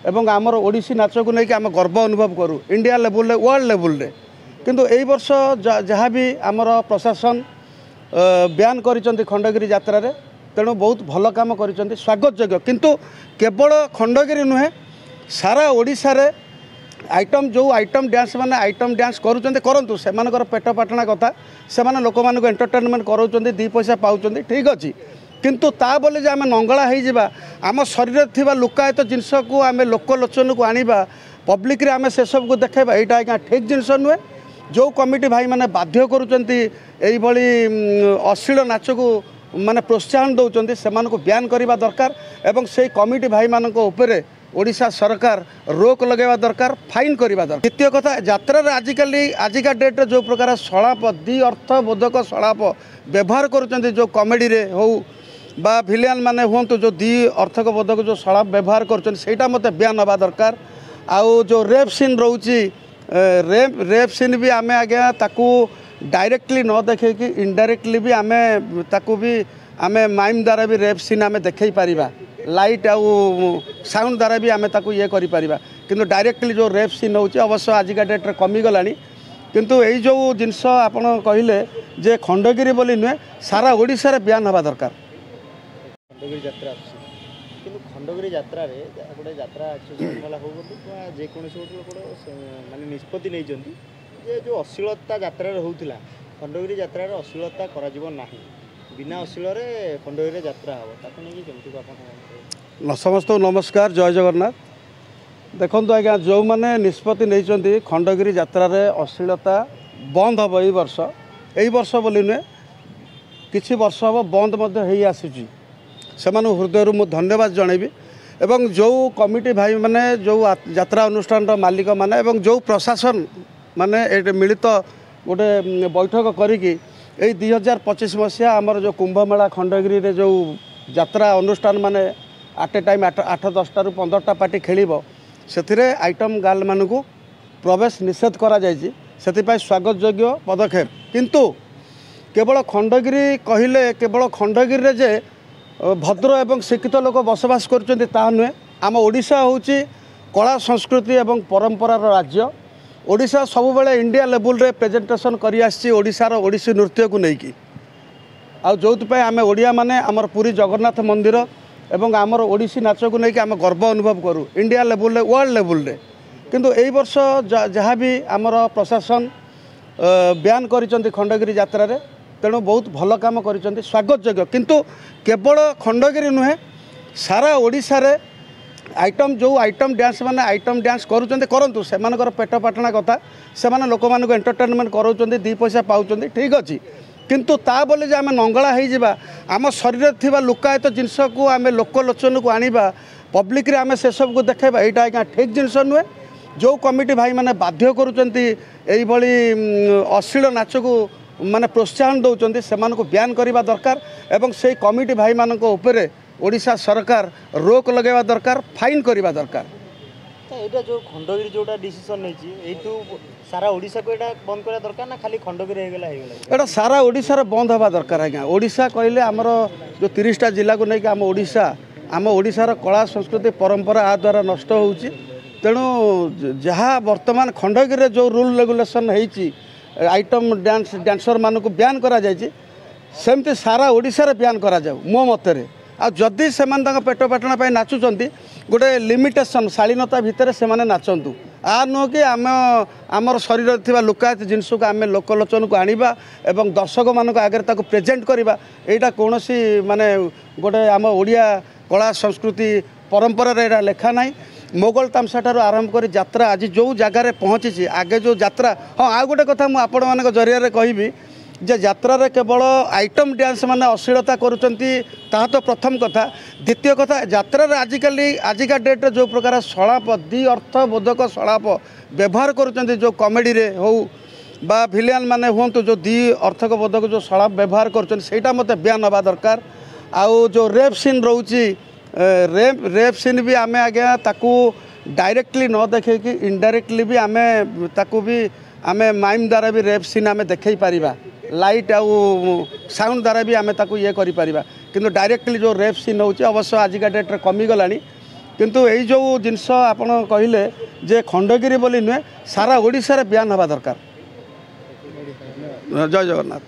एवं आमर ओडिसी नाच को लेकिन आम गर्व अनुभव करूँ इंडिया लेवल वर्ल्ड लेवल किंतु एई वर्ष जहाँ भी आमर प्रशासन बयान कर खंडगिरी यात्रा रे तेणु बहुत भल काम कर स्वागत योग्य किंतु केवल खंडगिरी नुहे सारा ओडिशा रे आइटम जो आइटम डांस माने आइटम डांस करूँ से पेट पाटना कथा से लोक मान एंटरटेनमेंट कराउछन्ते दी पैसा पाउछन्ते ठीक अच्छी किंतु ता बोले जे आम नंगला हो आम शरीर थिबा लुकायत जिनस को आम लोकलोचन को आनिबा पब्लिक रे आम से सब को देखेबा एटा आज्ञा ठीक जिनस नुहे जो कमिटी भाई माने बाध्य करूछन्ते एई भली अश्लील नाच को माने प्रोत्साहन दौरान से बयान करने दरकार एवं से कमिटी भाई मान ओडिशा सरकार रोक लगेवा दरकार फाइन करवा दरकार। द्वितीय कथा यात्रा आजिका डेट्रे जो प्रकार सलाप दि अर्थबोधक सलाप व्यवहार करुँच जो कमेडी रे हो बा भिलियन माने हूँ जो दि अर्थबोधक जो सलाप व्यवहार करा मत बयान हवा दरकार। आउ जो रेप सीन रोची रेप सीन भी आमे आज्ञा ताकू डायरेक्टली न देखे कि इनडायरेक्टली भी आमे ताकू भी आमे माइम द्वारा भी रेप सीन आमे देखई पारिबा लाइट आउ साउंड द्वारा भी आमे ताकू ये करि पारिबा किंतु डायरेक्टली जो रेप सीन होची अवश्य आजिका डेट्रे कमी गलानी किंतु एई जो जिनस आपण कहिले जे खंडगिरी बोली नुहे सारा ओडिशा रे बयान हवा दरकार। खंडगिरी यात्रा किंतु खंडगिरी यात्रा रे गोटे यात्रा एक्सरसाइज हो जे कोनोसी गोटे माने निष्पत्ति नै जंती जे जो अश्लीलता यात्रा रे होउतिला खंडगिरी यात्रा रे अश्लीलता करा जीवन नाही बिना अश्लील रे खंडगिरी यात्रा हो ताको नै केमति आपण समस्त नमस्कार जय जगन्नाथ। देखो आज्ञा जो मैंने निष्पत्ति नहीं खंडगिरी यात्रा रे अश्लीलता बंद हम यही वर्ष बोली नुहे किछि वर्ष हम बंद हो आसूची से हृदय मु धन्यवाद जनइबी एवं जो कमिटी भाई माने जो यात्रा अनुष्ठान मालिक माने एवं जो प्रशासन माने मिलित गोटे बैठक करिकी 2025 मसीहा आमर जो कुंभमेला खंडगिरी रे जो यात्रा अनुष्ठान माने आट ए टाइम 8-10 ରୁ 15टा पार्टी खेलिबो से आइटम गार्ल मानू प्रवेश निषेध करा जायछि सेतिपाई स्वागत योग्य पदक्षेप किंतु केवल खंडगिरी कहले केवल खंडगिरी रे जे भद्र एवं शिक्षित लोक बसवास करछन्ति ता नुहे आम ओडिशा होउछि कला संस्कृति एवं परंपरार राज्य ओडिशा सब बेले इंडिया लेवल रे प्रेजेंटेशन करि आछि ओडिशार ओडिसी नृत्य को लेकिन आ जोथपाई आम ओडिया माने आमर पुरी जगन्नाथ मंदिर एवं आमर ओडिसी नाच को लेकिन आम गर्व अनुभव करूँ इंडिया लेवल वर्ल्ड लेवल किंतु एई वर्ष जहाँ भी आमर प्रशासन बयान कर खंडगिरी यात्रा रे तेणु बहुत भल काम कर स्वागत योग्य किंतु केवल खंडगिरी नुहे सारा ओडिशा रे आइटम जो आइटम डांस माने आइटम डांस करूँ से पेट पाटना कथा से लोक मान एंटरटेनमेंट कराउछन्ते दी पैसा पाउछन्ते ठीक अच्छी किंतु ता बोले जे आम नंगला हो आम शरीर थिबा लुकायत जिनस को आम लोकलोचन को आनिबा पब्लिक रे आम से सब को देखेबा एटा आज्ञा ठीक जिनस नुहे जो कमिटी भाई माने बाध्य करूछन्ति एई भली अश्लील नाच को माने प्रोत्साहन दौरान से बयान करने दरकार एवं से कमिटी भाई मान ओडिशा सरकार रोक लगेवा दरकार फाइन करवा दरकार। एटा जो खंडगिरी जोटा डिसीजन नहीं सारा ओडिशा को एटा बंद करा दरकार ना खाली खंडगिरी हो गला एटा सारा ओडिशा रे बंद हवा दरकार आज्ञा ओडिशा कहले आमर जो 30टा जिला को नहीं आम ओडिशार कला संस्कृति परंपरा आ द्वारा नष्ट होउची तेणु जहाँ वर्तमान खंडगिरी जो रूल रेगुलेशन होइची आइटम डांसर मान को बयान करा जायछि सेमती सारा ओडिशा रे बयान करा जाऊ मो मतरे आ जदि से पेट पाटना नाचुंट गोटे लिमिटेशन शालीनता भितर से नाचतु आ नुह कि आम आमर शरीर थिबा लुकायत जिनस को आम लोकलोचन को आनिबा एवं दर्शक मान आगे ताको प्रेजेंट करवा एटा कौनसी माने गोटे आम ओडिया कला संस्कृति परंपरा रे लेखा ना मोगल तामसा ठार आरंभ कर यात्रा आज जो जगार पहुँची आगे जो यात्रा हाँ आ गोटे कथा मुझे आपण मान जरिया कहबी जे यात्रा रे केवल आइटम डांस माने अश्लीलता करुचंती ता तो प्रथम कथा द्वितीय कथा यात्रा रे आजिका डेट्रे जो प्रकार सलाप दि अर्थबोधक सलाप व्यवहार करुचंती जो कमेडी रे हो बा भिलियन माने हूँ जो दि अर्थबोधक जो सलाप व्यवहार करुचंती मत बयान हवा दरकार। आउ जो रेप सीन रोची रेप सीन भी आमे आज्ञा ताकू डायरेक्टली न देखे कि इनडायरेक्टली भी आमे ताकू भी आमे माइम द्वारा भी रेप सीन आमे देखई पारिबा लाइट आउ साउंड द्वारा भी आमे ताकू ये करि पारिबा किंतु डायरेक्टली जो रेप सीन होची अवश्य आजिका डेट्रे कमी गलानी किंतु यही जो जिनस आपण कहले जे खंडगिरी बोली नुहे सारा ओडिशा रे बयान हवा दरकार। जय जगन्नाथ।